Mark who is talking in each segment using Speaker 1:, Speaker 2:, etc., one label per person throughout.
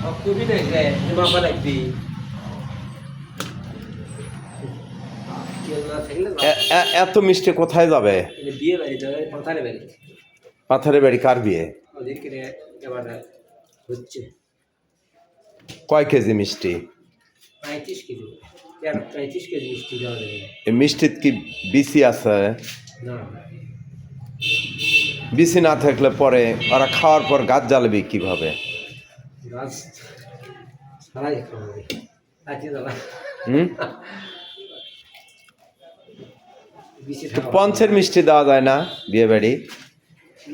Speaker 1: Aku bina ke, cuma apa lagi?
Speaker 2: এত মিষ্টি কোথায় যাবে?
Speaker 1: Ini biar aja, jangan pantai balik.
Speaker 2: পাথারে বাড়ি কার বিয়ে?
Speaker 1: Odir kira, kabar hocce.
Speaker 2: কয় কেজি মিষ্টি?
Speaker 1: 35 kilo. Ya 35 kilo misti dawa যাবে।
Speaker 2: এই মিষ্টির কি বিচি আছে?
Speaker 1: না।
Speaker 2: বিচি না থাকলে পরে ওরা খাওয়ার পর গাছ জ্বালাবে কিভাবে?
Speaker 1: গাছ ছাড়াই খাওয়াবে। আজকে জ্বালা।
Speaker 2: তো পঞ্চের মিষ্টি দেওয়া যায় না বিয়ে বাড়ি?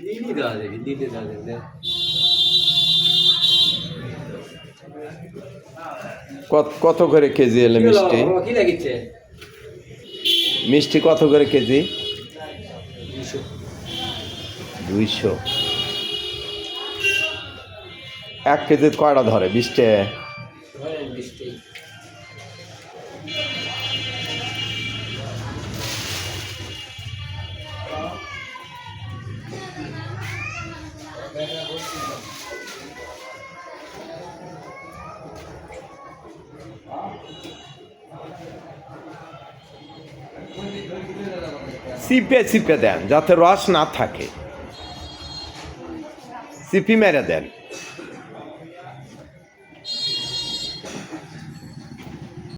Speaker 1: লিলি দেওয়া যাবে, লিলি দেওয়া যাবে।
Speaker 2: কত করে কেজি এলে মিষ্টি?
Speaker 1: কি লাগিছে?
Speaker 2: মিষ্টি কত করে কেজি?
Speaker 1: 200।
Speaker 2: 200। 1 কেজি কয়টা ধরে? 20 টাকা।
Speaker 1: ধরেন 20 টাকা।
Speaker 2: চিপে চিপে দেন যাতে রস না থাকে, চিপি মেরে দেন।